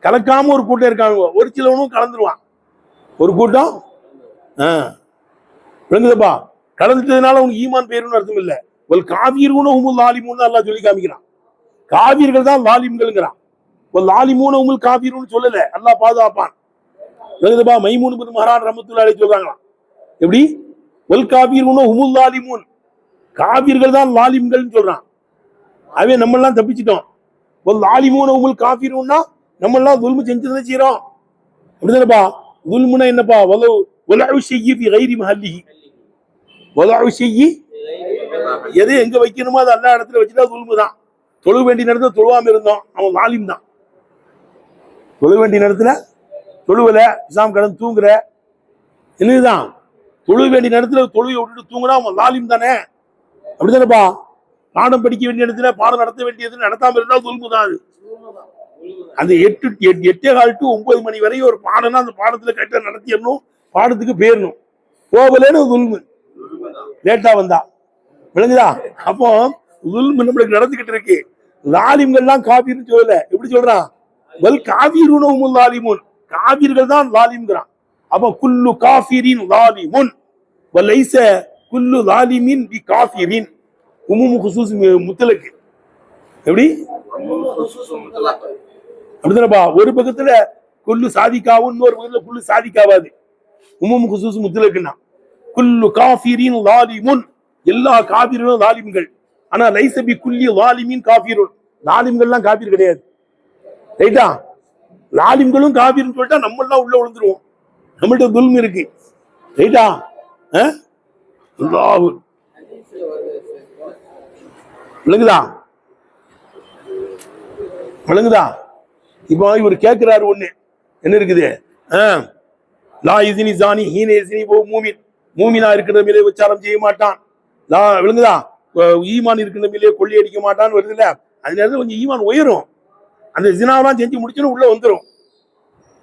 கலக்காம ஒரு கூட்டம் இருக்காங்க, ஒரு சிலவனும் கலந்துருவான், ஒரு கூட்டம் விளங்குதப்பா? கலந்துட்டதுனால உனக்கு ஈமான் பேருன்னு அர்த்தம் இல்ல. ஒரு காவியர்குன உமுல் லாலிமுன்னு அல்லாஹ் சொல்லி காமிக்கிறான். காவியர்கள் தான் லாலிம்கள்ங்கிறான். ஒரு லாலிமூன உமுல் காவியர்னு சொல்லல, அல்லாஹ் பாதுகாப்பான். விளங்குதப்பா? மைமூன் பின் மஹரான் ரஹ்மத்துல்லாஹி அலைஹி சொல்றாங்களாம். எப்படி? ஒல் காவியர்குன உமுல் லாலிமூன், காவியர்கள் தான் லாலிம்கள்னு சொல்றான். அவன் நம்ம எல்லாம் தப்பிச்சிட்டோம். ஒரு லாலிமூன உமுல் காஃபிருன்னா நம்ம எல்லாம் துல்மு செஞ்சுதான் செய்யறோம். அப்படிதானப்பா? துல்முனா என்னப்பா? வலஉ ஷைஇ ஃபி கைரி மஹல்லிஹி. வலஉ ஷைஇ, எதை எங்க வைக்கணுமோ அது எல்லா இடத்துல வச்சுட்டா துல்மு தான். தொழு வேண்டிய நேரத்துல தொழுவாம இருந்தோம், அவன் லாலிம் தான். தொழு வேண்டிய நேரத்துல தொழுவல, இஸ்லாம் கடந்து தூங்குற, என்னதுதான்? தொழு வேண்டிய நேரத்துல தொழுவை விட்டுட்டு தூங்குனா அவன் லாலிம் தானே. அப்படிதானப்பா? பாடம் படிக்க வேண்டிய இடத்துல பாடம் நடத்த வேண்டியது நடத்தாம இருந்தா துல்மு தான். அது அந்த 8:15 to 9 மணி வரை ஒரு பாடம்னா அந்த பாடத்துல கரெக்டா நடத்திடணும், பாடத்துக்கு பேரணும். போகலன்னு துல்மு, லேட்டா வந்தா. விளங்குதா? அப்போ துல்மு நம்மளுக்கு நடந்துகிட்டு இருக்கு. லாலிம்கள்லாம் காபீர்னு சொல்லல. எப்படி சொல்றான்? வல் காபீருன உமுல் லாலிமுன், காபீர்கள் தான் லாலிம்ங்கறான். அப்ப குல்லு காஃபிரின் லாலிமுன் வலைஸ குல்லு லாலிமின் பி காஃபிரின். உமுமு குசூஸ் முத்தலக்கு. எப்படி? அப்படிதானப்பா? ஒரு பக்கத்துல குல்லு சாதிக்காவும், இன்னொரு பக்கத்துல குல்லு சாதிக்காவாது. உமுமு குசூஸ் முத்தலக்குன்னா குல்லு காஃபிரின் லாலிமுன், எல்லா காபிர்களும் லாலிம்கள். ஆனா லைஸ பி குல்லி லாலிமின் காஃபிருன், லாலிம்கள்லாம் காபீர் கிடையாது. ரைட்டா? லாலிம்களும் காபீர்னு சொல்லிட்டா நம்ம எல்லாம் உள்ள விழுந்துருவோம். நம்மள்ட்ட துல்மு இருக்கு. ரைட்டா? அல்லாஹ் விளங்குதா? விளங்குதா? இப்போ இவர் கேட்கிறாரு ஒண்ணு, என்ன இருக்குது? லா இஸ்னி ஜானி ஹீன இஸ்னி வஹுவ மூமின், மூமினா இருக்கிற மேலே விசாரம் செய்ய மாட்டான். லா, விளங்குதா? ஈமான் இருக்கிற மேலே கொள்ளை அடிக்க மாட்டான்னு வருது இல்ல, அது நேரத்தில் கொஞ்சம் ஈமான் உயரும். அந்த ஜினாவெல்லாம் செஞ்சு முடிச்சுன்னு உள்ள வந்துடும்.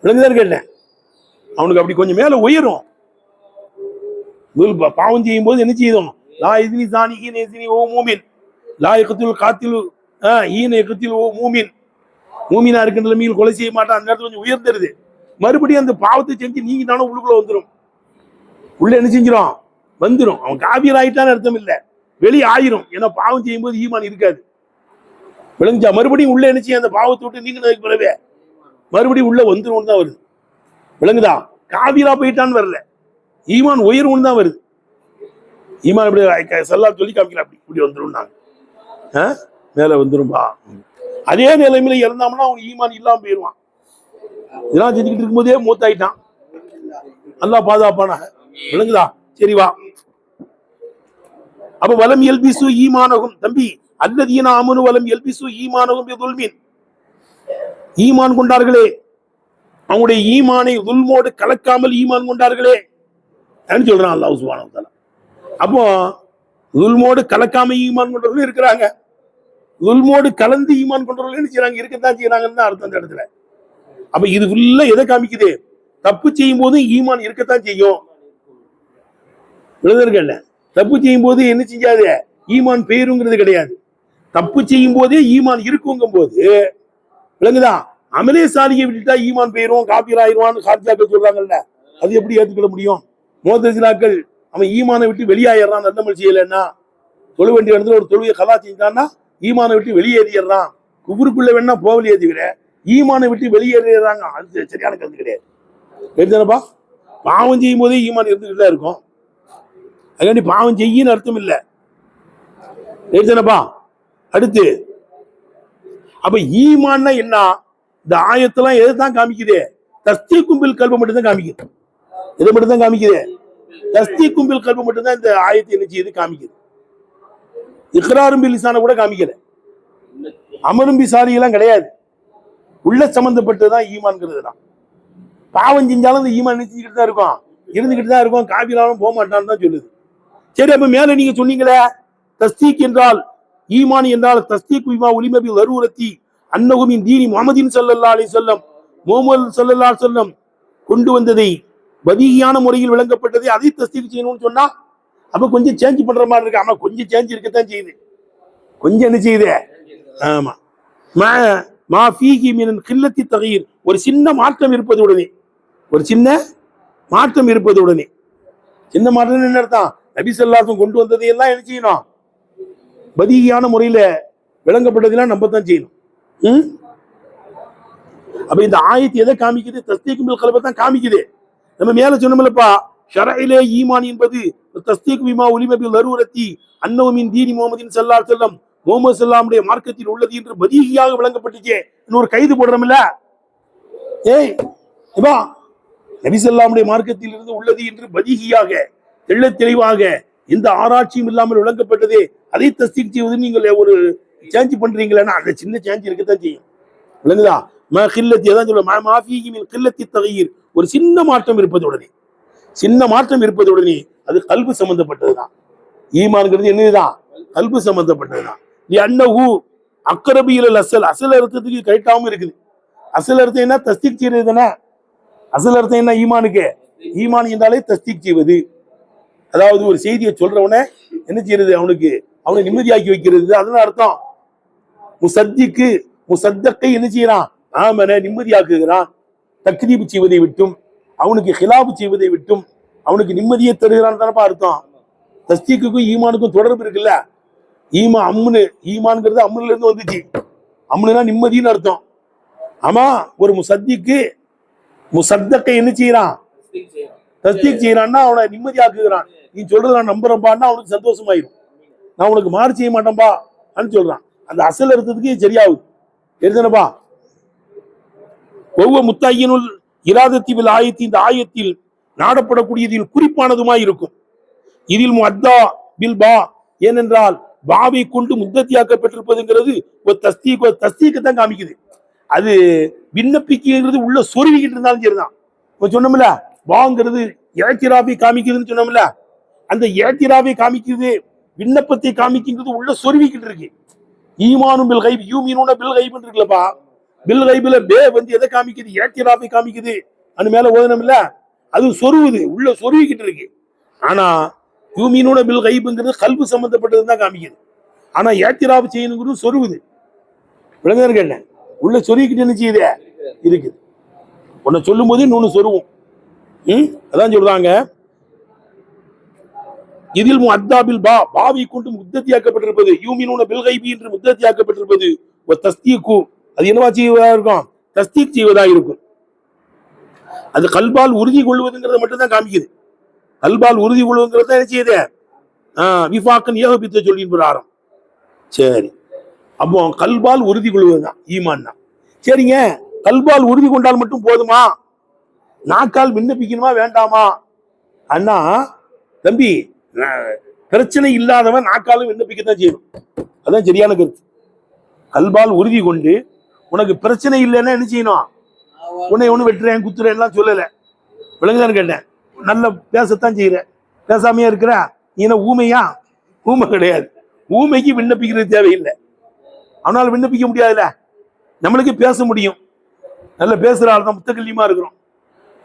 விளங்குதான்னு கேட்டேன். அவனுக்கு அப்படி கொஞ்சம் மேல உயரும். பாவம் செய்யும் போது என்ன செய்யும்? லா இஸ்னி ஜானி ஹீன இஸ்னி வஹுவ மூமின் லா யக்துல் காத்திலு ஹீன யக்துல் வஹுவ மூமின், மூமினா இருக்கின்ற நிலைமையில் கொலை செய்ய மாட்டான். அந்த நேரத்தில் கொஞ்சம் உயர்ந்துருது. மறுபடியும் அந்த பாவத்தை செஞ்சு நீங்க தானே உள்ளுக்குள்ள வந்துடும். உள்ள என்ன செஞ்சிடும்? வந்துடும். அவன் காபீர் ஆயிட்டான்னு அர்த்தம் இல்ல, வெளியே ஆயிரும். ஏன்னா பாவம் செய்யும் போது ஈமான் இருக்காது. விளங்குச்சா? மறுபடியும் உள்ள என்ன செய்யும்? அந்த பாவத்தை விட்டு நீங்கினதுக்கு பிறவே மறுபடியும் உள்ள வந்துடும் தான் வருது. விளங்குதா? காபீரா போயிட்டான்னு வரல, ஈமான் உயர்வுன்னு தான் வருது. ஈமான் இப்படி சல்லா சொல்லி காமிக்கலாம், அப்படி இப்படி வந்துடும். நாங்க மேல வந்துரும்பா. அதே நிலைமையில இறந்தாம்னா அவன் ஈமான் இல்லாம போயிடுவான். இதெல்லாம் செஞ்சுக்கிட்டு இருக்கும்போதே மூத்தாயிட்டான். அல்லாஹ் பாதுகாப்பானா. விளங்குதா? சரி வா. அப்ப வலம் எல்பிசு ஈமானகும், தம்பி, அல்லதீன ஆமனு வலம் எல்பிசு ஈமானகும் பிதுல்மின், ஈமான் கொண்டார்களே, அவங்களுடைய ஈமானை துல்மோடு கலக்காமல் ஈமான் கொண்டார்களே சொல்றான் அல்லாஹ் சுப்ஹானஹு வ தஆலா. அப்போ துல்மோடு கலக்காம ஈமான் கொண்டவர்கள் இருக்கிறாங்க, துல்மோடு கலந்து ஈமான் கொண்டவர்கள் செய்யறாங்க, இருக்கத்தான் செய்யறாங்கன்னு தான் அர்த்தம் அந்த இடத்துல. அப்ப இது ஃபுல்லா எதை காமிக்குது? தப்பு செய்யும் போது ஈமான் இருக்கத்தான் செய்யும். எழுதர்கள் தப்பு செய்யும் போது என்ன செஞ்சாது? ஈமான் பெயருங்கிறது கிடையாது. தப்பு செய்யும் போதே ஈமான் இருக்குங்கும் போது, விளங்குதா? அமலே சாலியை விட்டுட்டா ஈமான் பெயரும், காபீர் ஆயிடுவான்னு சார்ஜாக்கள் சொல்றாங்கல்ல, அது எப்படி ஏற்றுக்கொள்ள முடியும்? முஅத்தஸிலாக்கள் அவன் ஈமானை விட்டு வெளியாயிடுறான், நல்லமல் செய்யலைன்னா, தொழு வேண்டிய இடத்துல ஒரு தொழுவை கலா செஞ்சான்னா ஈமானை விட்டு வெளியேறிடுறான். குபுருக்குள்ள வேணா போகலையே தவிர ஈமானை விட்டு வெளியேறாங்க. அது சரியான கருத்து கிடையாது. எடுத்தானப்பா? பாவம் செய்யும் போதே ஈமான் இருந்துகிட்டு தான் இருக்கும். அதுக்காண்டி பாவம் செய்யின்னு அர்த்தம் இல்லை. எடுத்தானப்பா? அடுத்து அப்ப ஈமான்னா என்ன? இந்த ஆயத்தெல்லாம் எதைத்தான் காமிக்குது? தஸ்தீக்கும் பில் கல்பு மட்டும்தான் காமிக்குது. இதை மட்டும் தான் காமிக்குது. தஸ்தீக்கும் பில் கல்பு மட்டும்தான் இந்த ஆயத்தை என்ன செய்யுது? காமிக்குது. இக்ராரும் பில் லிசான கூட காமிக்கல. அமரும் பி சாரி எல்லாம் கிடையாது. உள்ள சம்பந்தப்பட்டதுதான் ஈமான்ங்கிறது தான். பாவம் செஞ்சாலும் இந்த ஈமான் நினைச்சுக்கிட்டு தான் இருக்கும், இருந்துகிட்டு தான் இருக்கும், காபிலாலும் போக மாட்டான்னு தான் சொல்லுது. சரி, அப்ப மேல நீங்க சொன்னீங்களே தஸ்தீக் என்றால், ஈமான் என்றால் தஸ்தீக் பிமா உலிம பி லரூரத்தி அன்னஹு மின் தீனி முஹம்மதின் ஸல்லல்லாஹு அலைஹி வஸல்லம், முஹம்மது ஸல்லல்லாஹு அலைஹி வஸல்லம் கொண்டு வந்ததை பதியான முறையில் விளங்கப்பட்டதை அதை தஸ்தீக் செய்யணும்னு சொன்னா, அப்ப கொஞ்சம் சேஞ்ச் பண்ற மாதிரி இருக்கு. ஆமா, கொஞ்சம் சேஞ்ச் இருக்கத்தான் செய்யுது. கொஞ்சம் என்ன செய்யுது? ஆமா, மா ஃபீஹி மின் கில்லத்தி தகீர், ஒரு சின்ன மாற்றம் இருப்பது உடனே, ஒரு சின்ன மாற்றம் இருப்பது உடனே. சின்ன மாற்றம் என்ன அர்த்தம்? நபி ஸல்லல்லாஹு அலைஹி கொண்டு வந்ததையெல்லாம் என்ன செய்யணும்? பதீயான முறையில விளங்கப்பட்டதெல்லாம் நம்பத்தான் செய்யணும். அப்ப இந்த ஆயத்து எதை காமிக்குது? தஸ்தீக் பில் கல்பை தான் காமிக்குது. நம்ம மேல சொன்னோம்லப்பா, ஷரஇலே ஈமான் என்பது தஸ்தீக் பிமா உலிம பில் லரூரத்தி அன்னஹு மின் தீனி முஹம்மதின் ஸல்லல்லாஹு அலைஹி வஸல்லம், முஹம்மது ஸல்லல்லாஹுடைய மார்க்கத்தில் உள்ளது என்று பதீஹியாக விளங்கப்பட்டுச்சே. இன்னொரு கைது போடுறோம்ல, ஏய் இப்பா நபி ஸல்லல்லாஹுடைய மார்க்கத்தில் இருந்து உள்ளது என்று பதீஹியாக தெள்ளத் தெளிவாக எந்த ஆராய்ச்சியும் இல்லாமல் விளங்கப்பட்டதே, அதை தஸ்தீக் செய்வது நீங்கள் ஒரு சேஞ்ச் பண்றீங்களா? அந்த சின்ன சேஞ்ச் இருக்கத்தான் செய்யும். விளங்குதா? ஒரு சின்ன மாற்றம் இருப்பதுடனே, சின்ன மாற்றம் இருப்பதுடனே அது கல்பு சம்பந்தப்பட்டதுதான். ஈமான்ங்கிறது என்னதுதான்? கல்பு சம்பந்தப்பட்டதுதான். அன்னஹு அக்ரபியில் அசல், அசல் அர்த்தத்துக்கு கரெக்டாகவும் இருக்குது. அசல் அர்த்தம் என்ன? தஸ்தீக் செய்வது தானே. அசல் அர்த்தம் என்ன ஈமானுக்கு? ஈமான் என்றாலே தஸ்தீக் செய்வது. அதாவது ஒரு செய்தியை சொல்றவன என்ன செய்யறது? அவனை நிம்மதியாக்கி வைக்கிறது. அதுதான் அர்த்தம். முசத்திக்கு முசத்தக்கை என்ன செய்யறான்? ஆமன நிம்மதியாக்குகிறான். தக்ரீப் செய்வதை விட்டும், அவனுக்கு ஹிலாபு செய்வதை விட்டும் அவனுக்கு நிம்மதியை தருகிறான் தானப்பா அர்த்தம். தஸ்தீக்குக்கும் ஈமானுக்கும் தொடர்பு இருக்குல்ல. ஈமான்ங்கிறது அம்னுல இருந்து வந்துச்சு. அம்னுனா நிம்மதின்னு அர்த்தம். ஆமா, ஒரு முசத்திக்கு முசத்தக்கை என்ன செய்யறான்? தஸ்தீக் செய்யறான்னா அவனை நிம்மதியாக்குகிறான். நீ சொல்றது நான் நம்புறேன்பான்னா அவனுக்கு சந்தோஷமாயிரும். நான் உனக்கு மாறு செய்ய மாட்டேன்பா அப்படின்னு சொல்றான். அந்த அசல் அர்த்தத்துக்கு சரியாகுது. தெரிஞ்சனப்பா? ஒவ்வொரு முத்தாயினுள் இராதத்தில் ஆயத்தி, இந்த ஆயத்தில் நாடப்படக்கூடியதில் குறிப்பானதுமாய் இருக்கும். இதில் முஅத்தா பில் பா, ஏனென்றால் பாவை கொண்டு முத்தத்தியாக்கப்பட்டிருப்பதுங்கிறது ஒரு தஸ்தீக்கை தான் காமிக்குது. அது விண்ணப்பிக்கிறது உள்ள சொருவிக்கிட்டு இருந்தாலும் சரிதான். சொன்னோம்ல, பாங்கிறது ஏத்திராபை காமிக்குதுன்னு சொன்னோம்ல, அந்த ஏத்திராபை காமிக்குது, விண்ணப்பத்தை காமிக்கிறது உள்ள சொருவிக்கிட்டு இருக்கு. ஈமானும் பில் கைப், யூமினூன பில் கைப்னு இருக்குல்லப்பா. பில் கைப்ல பே வந்து எதை காமிக்குது? ஏத்திராபை காமிக்குது. அது மேல ஓதனம்ல, அது சொருவுது, உள்ள சொருவிக்கிட்டு இருக்கு. ஆனா யூமினூன பில் கைப்ங்கிறது கல்பு சம்பந்தப்பட்டது தான் காமிக்குது. ஆனா ஏத்திராபு செய்யணுங்கிறது சொருவுது. விளங்குதான்னு கேட்டேன். உள்ள சொருவிக்கிட்டு என்ன செய்யுது? இருக்குது. உன்னை சொல்லும் போது இன்னொன்னு சொருவும். அதான் சொல்றாங்க, இதில் முஅத்தாபில் பா, பாவை கொண்டு முத்தத்தியாக்கப்பட்டிருப்பது, யூமினூன பில் கைபி என்று முத்தத்தியாக்கப்பட்டிருப்பது, தஸ்தீக்கு அது என்னவா செய்வதா இருக்கும்? தஸ்தீக் செய்வதா இருக்கும். அது கல்பால் உறுதி கொள்வதுங்கிறத மட்டும் தான் காமிக்குது. கல்பால் உறுதி கொள்வதுங்கிறத என்ன செய்யுது? விஃபாக்கன் ஏகபித்த சொல்லின் பிரகாரம். சரி, அப்போ கல்பால் உறுதி கொள்வதுதான் ஈமான் தான். சரிங்க, கல்பால் உறுதி கொண்டால் மட்டும் போதுமா? நாக்கால் விண்ணப்பிக்கணுமா வேண்டாமா? அண்ணா தம்பி, பிரச்சனை இல்லாதவன் நாக்காலும் விண்ணப்பிக்கத்தான் செய்யணும். அதான் சரியான கருத்து. கல்பால் உறுதி கொண்டு உனக்கு பிரச்சனை இல்லைன்னா என்ன செய்யணும்? உன்னை ஒண்ணு வெட்டுறேன் குத்துறேன்லாம் சொல்லல. விளங்குதான்னு கேட்டேன். நல்ல பேசத்தான் செய்யற, பேசாமையா இருக்கிற. நீ என்ன ஊமையா? ஊமை கிடையாது. ஊமைக்கு விண்ணப்பிக்கிறது தேவையில்லை. அவனால விண்ணப்பிக்க முடியாதுல்ல. நம்மளுக்கு பேச முடியும். நல்ல பேசுற ஆள் தான் முத்தக்கல்லியமா இருக்கிறோம்.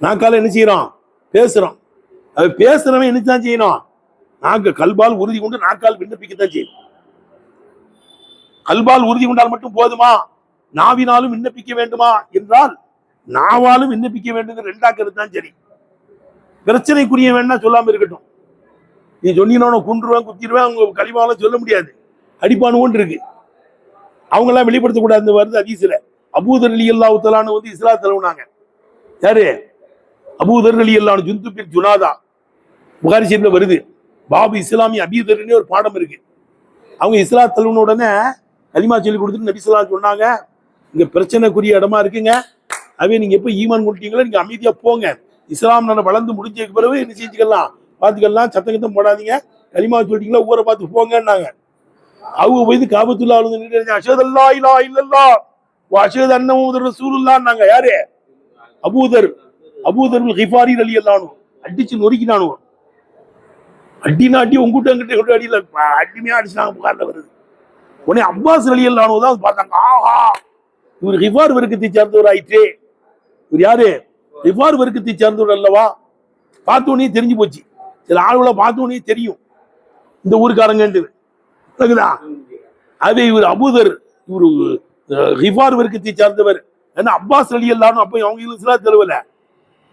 நாக்கால என்ன செய்யறோம்? பேசுறோம். அது பேசுறவன் என்னத்தான் செய்யணும்? நாங்க கல்பால் உறுதி கொண்டு நாக்கால் விண்ணப்பிக்கத்தான் செய்யணும். கல்பால் உறுதி கொண்டால் மட்டும் போதுமா? நாவினாலும் விண்ணப்பிக்க வேண்டுமா என்றால் நாவாலும் விண்ணப்பிக்க வேண்டும். ரெண்டா கருத்து தான் சரி. பிரச்சனைக்குரிய வேணா சொல்லாம இருக்கட்டும். நீ சொன்னீங்கன்னா குன்றுவேன் குத்திடுவேன், அவங்க கலிமாவெல்லாம் சொல்ல முடியாது. அடிப்பானுன்னு இருக்கு. அவங்க எல்லாம் வெளிப்படுத்தக்கூடாது வருது ஹதீஸ்ல. அபூதர் ரலியல்லாஹு தஆலா வந்து இஸ்லாம் தழுவுனாங்க. யாரு? அபூதர் ரலியல்லாஹு ஜுந்து பின் ஜுனாதா. புகாரி ஷரீஃப்ல வருது. பாபு இஸ்லாமி அபீதர்னே ஒரு பாடம் இருக்கு. அவங்க இஸ்லாம் தழுவுன உடனே கலிமா சொல்லி கொடுத்துட்டு நபி ஸல்லல்லாஹு சொன்னாங்க, இங்க பிரச்சனைக்குரிய இடமா இருக்குங்க. அவே நீங்க எப்ப ஈமான் கொண்டீங்களோ நீங்க அமைதியா போங்க. இஸ்லாம் நான் வளர்ந்து முடிஞ்சதுக்கு பிறகு என்ன செஞ்சுக்கலாம் பார்த்துக்கலாம். சத்தங்கத்தம் போடாதீங்க. கலிமா சொல்லிட்டீங்களா ஊரை பார்த்து போங்கன்னாங்க. அவங்க போய் காபத்துல்லா அஷஹது அல்லா இலாஹ இல்லல்லாஹ் வ அஷஹது அன்ன முஹம்மது ரசூலுல்லாஹ்னாங்க. யாரு? அபூதர் கிஃபாரி ரலியல்லாஹு அன்ஹு. அடிச்சு நொறுக்கினானு. அடினா அடி உங்ககிட்ட அங்கிட்ட அடியில அடிமையா அடிச்சாங்க. புகார்ல வருது. உடனே அப்பாஸ் ரலியல்லாஹு அன்ஹு தான் பார்த்தாங்க. ஆஹா, இவர் கிஃபார் வர்க்கத்தை சேர்ந்தவர் ஆயிற்றே. இவர் யாரு? கிஃபார் வர்க்கத்தை சேர்ந்தவர் அல்லவா? பார்த்தோன்னே தெரிஞ்சு போச்சு. சில ஆளுகளை பார்த்தோன்னே தெரியும் இந்த ஊருக்காரங்க. அதே இவர் அபூதர், இவர் கிஃபார் வர்க்கத்தை சேர்ந்தவர். ஏன்னா அப்பாஸ் ரலியல்லாஹு அன்ஹு அப்ப அவங்க இஸ்லாம் தெருவல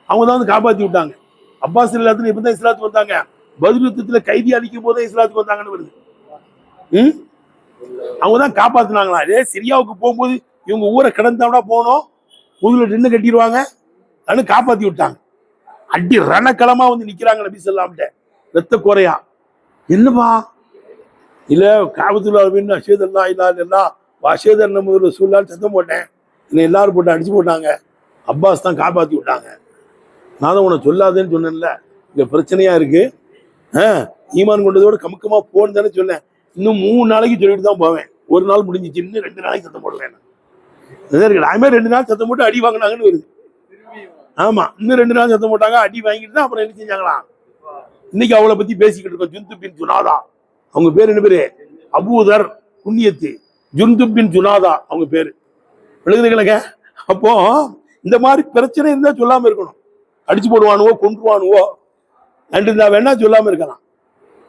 அவங்க தான் வந்து காப்பாத்தி விட்டாங்க. அப்பாஸ் எல்லாத்துல எப்பதான் இஸ்லாத்துக்கு வந்தாங்க? பத்ர் யுத்தத்துல கைதி அடிக்கும் போதே இஸ்லாத்துக்கு வந்தாங்கன்னு வருது. அவங்கதான் காப்பாத்தினாங்களா? அதே சிரியாவுக்கு போகும்போது இவங்க ஊரை கடந்தா போனோம், முதுகுல நின்று கட்டிடுவாங்க, காப்பாத்தி விட்டாங்க. அடி ரணக்களமா வந்து நிக்கிறாங்க நபி ஸல்லல்லாஹு ரத்த கோரையா. என்னப்பா இல்ல காபத்துல்லா அஷஹது அல்லா இலாஹ இல்லல்லாஹ் வ அஷஹது அன்ன முஹம்மது ரசூலுல்லாஹ் சத்தம் போட்டேன். என்னை எல்லாரும் போட்டு அடிச்சு போட்டாங்க. அப்பாஸ் தான் காப்பாத்தி விட்டாங்க. நான் தான் உனக்கு சொல்லாதேன்னு சொன்னேன்ல, இங்க பிரச்சனையா இருக்கு, ஈமான் கொண்டதோட கமுக்கமா போன்னு தானே சொன்னேன். இன்னும் 3 நாளைக்கு சொல்லிட்டு தான் போவேன். ஒரு நாள் முடிஞ்சிச்சு, இன்னும் 2 நாளைக்கு சத்தம் போடுவேன். அதுமாதிரி 2 நாள் சத்தம் போட்டு அடி வாங்கினாங்கன்னு வருது. ஆமா, இன்னும் 2 நாள் சத்தம் போட்டாங்க, அடி வாங்கிட்டு தான் அப்புறம் என்ன செஞ்சாங்களா? இன்னைக்கு அவளை பத்தி பேசிக்கிட்டு இருக்கோம். ஜுந்துப் பின் ஜுனாதா அவங்க பேர். என்ன பேரு? அபூதர் குன்னியத்து. ஜுந்துப் பின் ஜுனாதா அவங்க பேரு. விழுகுதுங்களங்க. அப்போ இந்த மாதிரி பிரச்சனை இருந்தா சொல்லாம இருக்கணும். அடிச்சு போடுவானுவோ கொன்றுவானுவோ இருந்தா வேணா சொல்லாம இருக்கலாம்.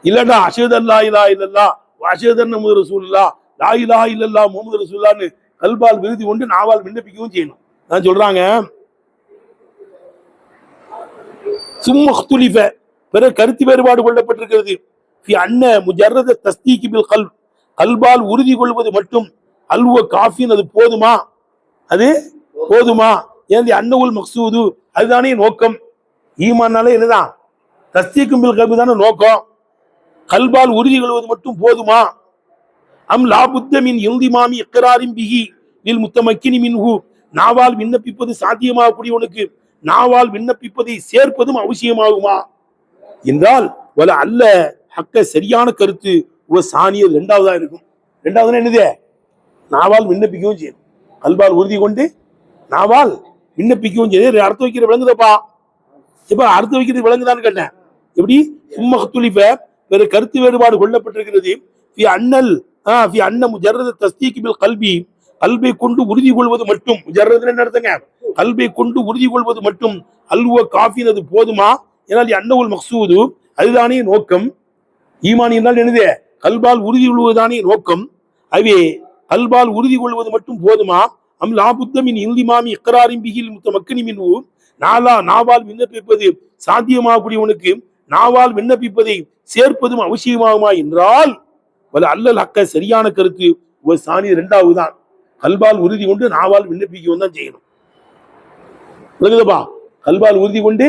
இல்லடா அஷஹது அல்லா இலாஹ இல்லல்லாஹ் வ அஷஹது அன்ன முஹம்மது ரசூலுல்லாஹ் லா இலாஹ இல்லல்லாஹ் முஹம்மது ரசூலுல்லாஹ்னு கல்பால் விருதி கொண்டு நாவால் விண்ணப்பிக்கவும் செய்யணும். நான் சொல்றாங்க சும்மக்துலிஃப பிற கருத்து வேறுபாடு கொள்ளப்பட்டிருக்கிறது. ஃபி அன்ன முஜர்ரத தஸ்தீக் பில் கல்ப் கல்பால் உறுதி கொள்வது மட்டும் அல்வ காஃபின் அது போதுமா? அது போதுமா? ஏன் அன்னவுல் மக்சூது அதுதானே நோக்கம். ஈமானாலே என்னதான்? தஸ்தீக்கும் பில் கல்பு தானே நோக்கம். கல்பால் உறுதி கொள்வது மட்டும் போதுமா? அம் லாபுத்த மின் இந்திமாமி இக்ராரின் பிஹி லில் முத்தமக்கினி மின்ஹு நாவால் விண்ணப்பிப்பது சாத்தியமாகக்கூடியவனுக்கு நாவால் விண்ணப்பிப்பதை சேர்ப்பதும் அவசியமாகுமா என்றால் வல அல்ல ஹக்க சரியான கருத்து சாணியது 2வதா இருக்கும். 2வதுனா என்னது? நாவால் விண்ணப்பிக்கவும் செய்யும், கல்பால் உறுதி கொண்டு நாவால் விண்ணப்பிக்கவும் செய்யும். அர்த்தம் வைக்கிற விளங்குதப்பா? இப்ப அர்த்தம் வைக்கிறது விளங்குதான்னு கேட்டேன். எப்படி? சும்மக்துலிஃப வேற கருத்து வேறுபாடு கொள்ளப்பட்டிருக்கிறது. அண்ணல் அன்ன முஜர்ரத தஸ்தீக் பில் கல்பி கல்பை கொண்டு உறுதி கொள்வது மட்டும். முஜர்ரதுன்னு என்ன அர்த்தங்க? கல்பை கொண்டு உறுதி கொள்வது மட்டும் அல்வ காஃபின் அது போதுமா? ஏனால் அன்னவுல் மக்சூது அதுதானே நோக்கம். ஈமான் என்றால் என்னது? கல்பால் உறுதி கொள்வதுதானே நோக்கம். அவே கல்பால் உறுதி கொள்வது மட்டும் போதுமா? அம் லாபுத்தமின் இந்திமாமி இக்ராரின் பிஹில் முத்தமக்கினி மின்ஹு நாவால் விண்ணப்பிப்பது சாத்தியமாகக்கூடியவனுக்கு நாவால் விண்ணப்பிப்பதை சேர்ப்பதும் அவசியமாகுமா என்றால் வல அல்லல் ஹக்க சரியான கருத்து ஒரு சாணி 2வதுதான். கல்பால் உறுதி கொண்டு நாவால் விண்ணப்பிக்கவும் தான் செய்யணும். விளங்குதப்பா? கல்பால் உறுதி கொண்டு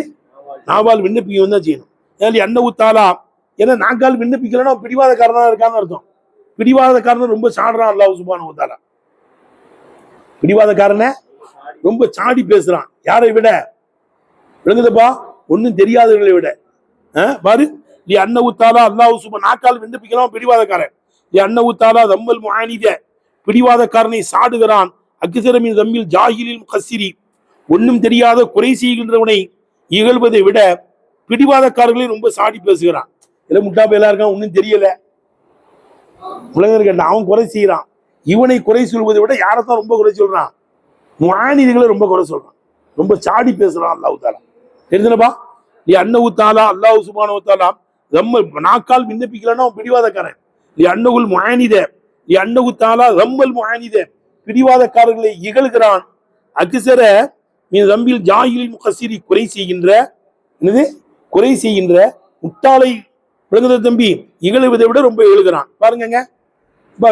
நாவால் விண்ணப்பிக்கவும் தான் செய்யணும். ஏன்னா அன்னவு தாலா ஏன்னா நாக்கால் விண்ணப்பிக்கலன்னா பிடிவாதக்காரனா இருக்கான்னு அர்த்தம். பிடிவாதக்காரன் ரொம்ப சாடுறான் அல்லாஹ் சுப்ஹானஹு வ தஆலா. பிடிவாதக்காரனை ரொம்ப சாடி பேசுறான். யாரை விட? விளங்குதப்பா? ஒன்னும் தெரியாதவர்களை விட. பாரு, அன்னவு தாலா அல்லாஹ் சுப்ஹானஹு நாக்கால் விண்ணப்பிக்கலாம் பிடிவாதக்காரன். அன்னவு தாலா தம்மல் முஆனித பிடிவாதக்காரனை சாடுகிறான். அக்ஸரமின் தம்மில் ஜாஹிலில் முகஸ்ஸிரி ஒன்னும் தெரியாத குறை செய்கின்றவனை இகழ்வதை விட பிடிவாதக்காரர்களை ரொம்ப சாடி பேசுகிறான். இல்ல முட்டாப்பையெல்லாம் இருக்கான், ஒன்னும் தெரியல, உலகம் அவன் குறை செய்யறான். இவனை குறை சொல்வதை விட யாரைத்தான் ரொம்ப குறை சொல்றான்? முஆனிதுகளை ரொம்ப குறை சொல்றான், ரொம்ப சாடி பேசுறான் அல்லாஹ் தஆலா. தெரிஞ்சனப்பா? அன்னவு தாலா அல்லாஹ் சுப்ஹானஹு வ தஆலா நம்ம நாக்கால் விண்ணப்பிக்கலன்னா அவன் பிடிவாதக்காரன். அன்னவுல் முஆனித அன்னவு தாலா ரம்மல் முஆனித பிடிவாதக்காரர்களை இகழ்கிறான். அக்ஸர மின் தம்பில் ஜாஹிலில் முகஸ்ஸிரி குறை செய்கின்ற என்னது? குறை செய்கின்ற முட்டாளை விளங்குத தம்பி இகழுவதை விட ரொம்ப எழுகிறான். பாருங்க,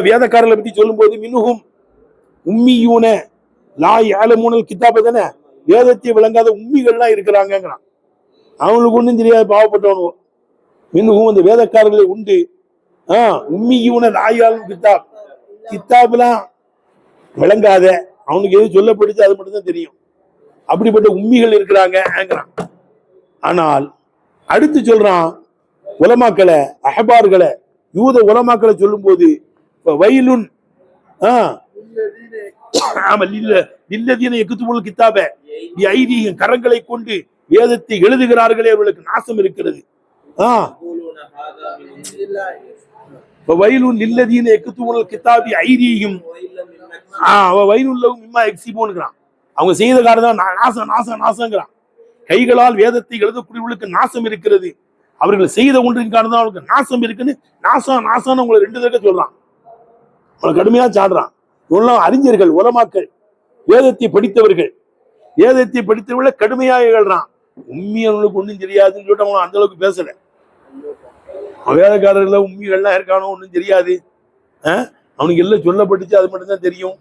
வேதக்காரர்களை பத்தி சொல்லும் போது மின்ஹும் உம்மியூன லா யஅலமூனல் கிதாப தானே, வேதத்தை விளங்காத உம்மிகள்லாம் இருக்கிறாங்கிறான். அவங்களுக்கு ஒன்றும் தெரியாது, பாவப்பட்டவனோ. மின்ஹும் அந்த வேதக்காரர்களை உண்டு. உம்மியூன லா யஅலமூனல் கிதாப் கிதாப்லாம் விளங்காத, அவனுக்கு எது சொல்லப்படுச்சு அது மட்டும் தான் தெரியும். அப்படிப்பட்ட உம்மிகள் இருக்கிறாங்க. ஆனால் அடுத்து சொல்றான் உலமாக்களை, அஹ்பார்களை, யூத உலமாக்களை சொல்லும் போது வயலுன் கித்தாப கரங்களை கொண்டு வேதத்தை எழுதுகிறார்களே அவர்களுக்கு நாசம் இருக்கிறது. வயலுன் லில்லதீன யக்துபூனல் கிதாபி ஐதீஹிம் வயலுல்லஹும் மிம்மா யக்ஸிபூன்ங்கறான். அவங்க செய்த காரணம் நாசம் நாசம் நாசங்கிறான். கைகளால் வேதத்தை எழுதக்கூடியவர்களுக்கு நாசம் இருக்கிறது. அவர்கள் செய்த ஒன்றின் காரணம் அவங்களுக்கு நாசம் இருக்குன்னு நாசம் நாசம் உங்களை 2 தடவை சொல்றான். அவங்களை கடுமையா சாடுறான். இவெல்லாம் அறிஞர்கள், உலமாக்கள், வேதத்தை படித்தவர்கள், வேதத்தை படித்தவர்களை கடுமையாக இகழ்றான். உண்மையானவனுக்கு ஒன்றும் தெரியாதுன்னு சொல்லிட்டு அவன் அந்த அளவுக்கு பேசல. வேலைக்காரர்கள உண்மைகள்லாம் இருக்கானோ ஒன்றும் தெரியாது, அவனுக்கு எல்லாம் சொல்லப்பட்டுச்சு, அது மட்டும் தான் தெரியும்.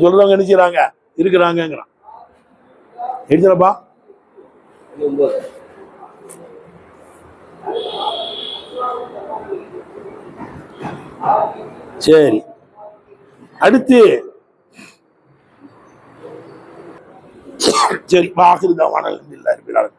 சொல்றவங்க என்ன செய்யறாங்க, இருக்கிறாங்கிறான். எடுத்துறப்பா. சரி, அடுத்து சரி, வாக்குதான் வணக்கம்.